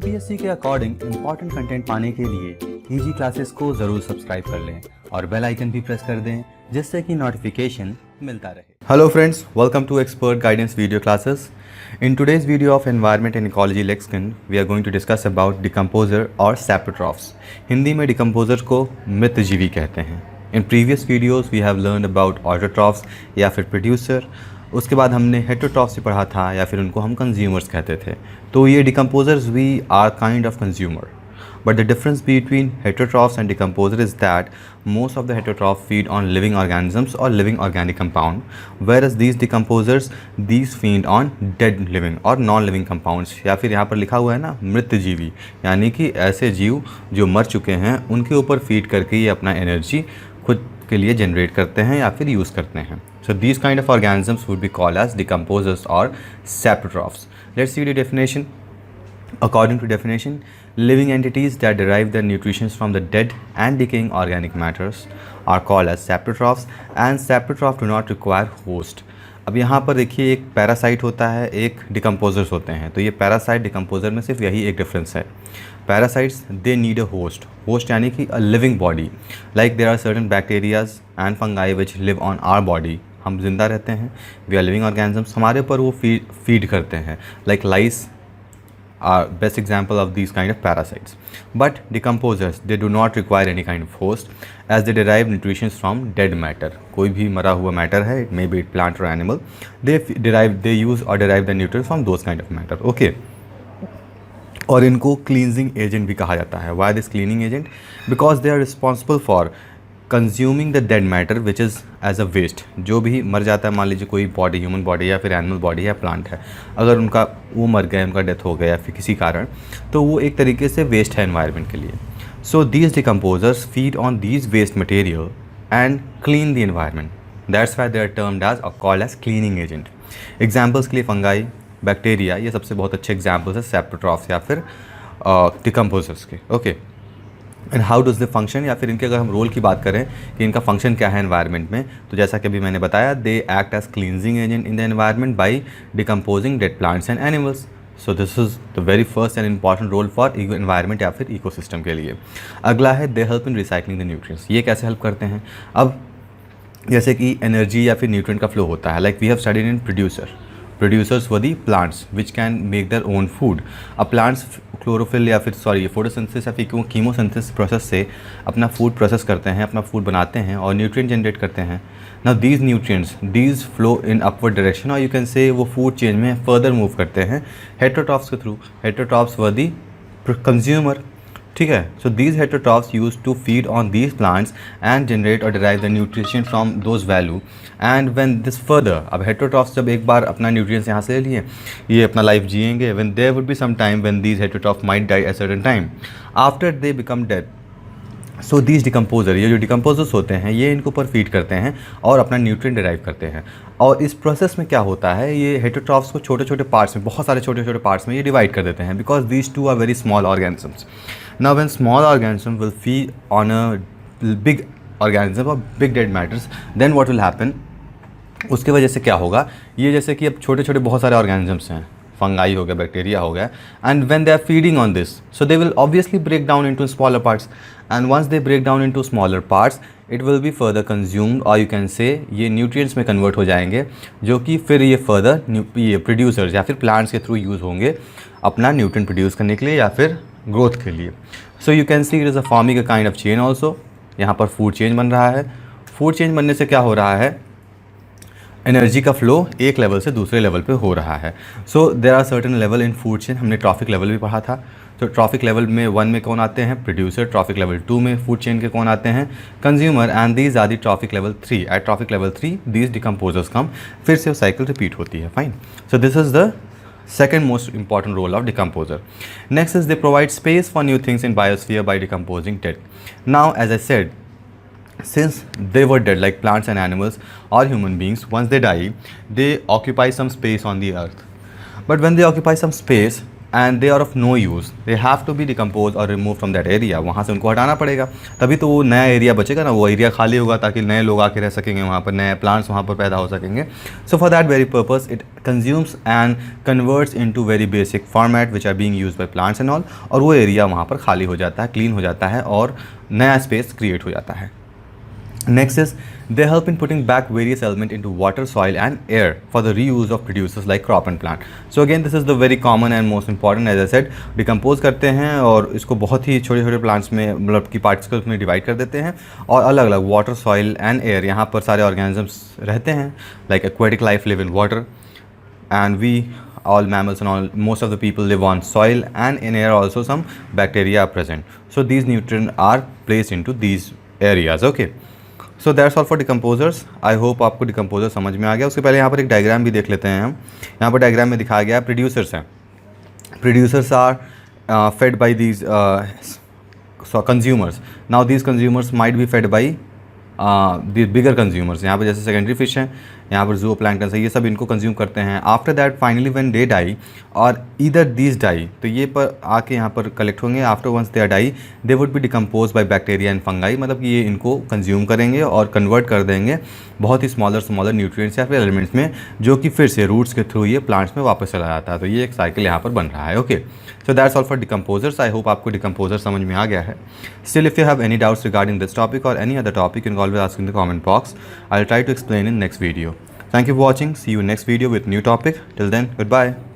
UPSC के according important content पाने के लिए ईजी क्लासेस को ज़रूर सब्सक्राइब कर लें और बेल आइकन भी प्रेस कर दें जिससे कि नोटिफिकेशन मिलता रहे। Hello friends, welcome to Expert Guidance video classes. In today's video of Environment and Ecology Lexicon, we are going to discuss about decomposer और saprotrophs. हिंदी में decomposer को मृतजीवी कहते हैं. In previous videos we have learned about autotrophs या फिर producer. उसके बाद हमने हेटरोट्रॉफ्स से पढ़ा था या फिर उनको हम कंज्यूमर्स कहते थे. तो ये decomposers we are kind of consumer. But the difference between heterotrophs and decomposer is that most of the heterotrophs feed on living organisms or living organic compound, whereas these decomposers these feed on dead living or non-living compounds. या फिर यहाँ पर लिखा हुआ है ना मृतजीवी, यानी कि ऐसे जीव जो मर चुके हैं उनके ऊपर फीड करके ये अपना एनर्जी खुद के लिए जनरेट करते हैं या फिर यूज़ करते हैं. So these kind of organisms would be called as decomposers or saprotrophs. Let's see the definition. According to definition, living entities that derive their nutrition from the dead and decaying organic matters are called as saprotrophs, and saprotrophs do not require host. अब यहाँ पर देखिए एक parasite होता है, एक decomposers होते हैं. तो ये पैरासाइट डिकम्पोजर में सिर्फ यही एक डिफरेंस है. Parasites they need a host. Host यानी कि a living body. Like there are certain bacterias and fungi which live on our body. हम जिंदा रहते हैं, वी आर लिविंग ऑर्गेनिजम्स, हमारे ऊपर वो फीड करते हैं. Like lice are best example of these kind of parasites. But decomposers, they do not require any kind of host as they derive nutrition from dead matter. कोई भी मरा हुआ matter है, it may be plant or animal, they use or derive the nutrients from those kind of matter. Okay. और इनको cleansing agent भी कहा जाता है. Why this cleaning agent? Because they are responsible for consuming the dead matter which is as a waste. जो भी मर जाता है, मान लीजिए कोई बॉडी, ह्यूमन बॉडी या फिर एनिमल बॉडी या प्लांट है, अगर उनका वो मर गया, उनका डेथ हो गया या फिर किसी कारण, तो वो एक तरीके से वेस्ट है एनवायरनमेंट के लिए. So these decomposers feed on these waste material and clean the environment. That's why they are termed as और called as cleaning agent. Examples के लिए फंगाई, बैक्टीरिया, ये सबसे बहुत अच्छे एग्जाम्पल्स है सैप्रोट्रॉफ्स या फिर डिकम्पोजर्स के. Okay. And how does they function, या फिर इनके अगर हम रोल की बात करें कि इनका फंक्शन क्या है एनवायरनमेंट में, तो जैसा कि अभी मैंने बताया, they act as cleansing agent in the environment by decomposing dead plants and animals. So this is the very first and important role for environment या फिर इकोसिस्टम के लिए. अगला है they help in recycling the nutrients. ये कैसे help करते हैं? अब जैसे कि एनर्जी या फिर न्यूट्रिएंट का फ्लो होता है, like we have studied in producers were the plants which can make their own food. अब plants क्लोरोफिल या फिर फोटोसिंथेसिस या फिर कीमोसिंथेसिस प्रोसेस से अपना फूड प्रोसेस करते हैं, अपना फूड बनाते हैं और न्यूट्रिएंट जनरेट करते हैं. Now these nutrients these flow in upward direction, और यू कैन से वो फूड चेन में फर्दर मूव करते हैं हेटरोट्रॉफ्स के through. Heterotrophs were the consumer. ठीक है. So these heterotrophs use to feed on these plants and generate और derive the nutrition from those value. And when this further, अब heterotrophs जब एक बार अपना न्यूट्रिएंट्स यहाँ से ले लिए, ये अपना लाइफ जिएंगे. When there would be some time when these heterotrophs might die at certain time after they become dead. So these decomposer, ये जो डिकम्पोजर्स होते हैं, ये इनको ऊपर फीड करते हैं और अपना न्यूट्रिएंट डिराइव करते हैं. और इस प्रोसेस में क्या होता है, ये हेटरोट्रॉफ्स को छोटे छोटे पार्ट्स में, बहुत सारे छोटे छोटे पार्ट्स में ये डिवाइड कर देते हैं, because these two are very small organisms. Now when small organism will feed on a big organism or big dead matters, then what will happen? उसके वजह से क्या होगा, ये जैसे कि अब छोटे छोटे बहुत सारे organisms हैं, फंगाई हो गया, बैक्टीरिया हो गया, and when they are feeding on this, so they will obviously break down into smaller parts, and once they break down into smaller parts, it will be further consumed, or you can say ये nutrients में convert हो जाएंगे, जो कि फिर ये further ये producers या फिर plants के थ्रू यूज़ होंगे अपना न्यूट्रिएंट प्रोड्यूस करने के लिए या फिर ग्रोथ के लिए. So you can see it is a forming a kind of chain also. यहाँ पर फूड चेन बन रहा है. फूड चेन बनने से क्या हो रहा है, एनर्जी का फ्लो एक लेवल से दूसरे लेवल पे हो रहा है. So there are certain level in food chain. हमने ट्रॉफिक लेवल भी पढ़ा था. तो ट्रॉफिक लेवल में 1 में कौन आते हैं, प्रोड्यूसर. ट्रॉफिक लेवल 2 में फूड चेन के कौन आते हैं, consumer. And these are the trophic level 3. At trophic level 3 these decomposers come. फिर से साइकिल रिपीट होती है. Fine. So this is the second most important role of decomposer. Next is they provide space for new things in biosphere by decomposing dead. Now as I said, since they were dead, like plants and animals or human beings, once they die they occupy some space on the earth. But when they occupy some space, and they are of no use, they have to be decompose और remove from that area, वहाँ से उनको हटाना पड़ेगा, तभी तो वो नया एरिया बचेगा ना, वो एरिया खाली होगा ताकि नए लोग आके रह सकेंगे वहाँ पर, नए प्लांट्स वहाँ पर पैदा हो सकेंगे. So for that very purpose it consumes and converts into very basic format which are being used by plants and all, और वो एरिया वहाँ पर खाली हो जाता है, क्लीन हो जाता है और नया स्पेस क्रिएट हो जाता है. Next is they help in putting back various elements into water, soil and air for the reuse of producers like crop and plant. So again this is the very common and most important, as I said, decompose करते हैं और इसको बहुत ही छोटे छोटे plants में मतलब की पार्टिकल्स में डिवाइड कर देते हैं और अलग अलग वाटर, सॉइल एंड एयर, यहाँ पर सारे ऑर्गेनिजम्स रहते हैं, like aquatic life live in water and we all mammals and all most of the people live on soil, and in air also some bacteria are present. So these nutrients are placed into these areas. Okay, so that's all for decomposers. I hope आपको decomposer समझ में आ गया. उसके पहले यहाँ पर एक डायग्राम भी देख लेते हैं हम. यहाँ पर डायग्राम में दिखाया गया प्रोड्यूसर्स हैं. Producers are fed by these consumers. Now these consumers might be fed by the bigger consumers. यहाँ पर जैसे सेकेंडरी फिश हैं, यहाँ पर जू प्लैंक्टन है, ये सब इनको कंज्यूम करते हैं. After that finally when they die और ईदर दीज डाई, तो ये पर आके यहाँ पर कलेक्ट होंगे. After once they are die they would be decompose by bacteria and fungi, मतलब कि ये इनको कंज्यूम करेंगे और कन्वर्ट कर देंगे बहुत ही स्मॉलर न्यूट्रिएंट्स या फिर एलिमेंट्स में, जो कि फिर से रूट्स के थ्रू ये प्लांट्स में वापस चला जाता है. तो ये एक साइकिल यहाँ पर बन रहा है. Okay, so that's all for decomposers. I hope आपको डिकम्पोजर समझ में आ गया है. Still if you have any doubts regarding this topic और any other topic, you can always ask in the comment box. I'll try to explain in next video. Thank you for watching. See you next video with new topic. Till then, goodbye.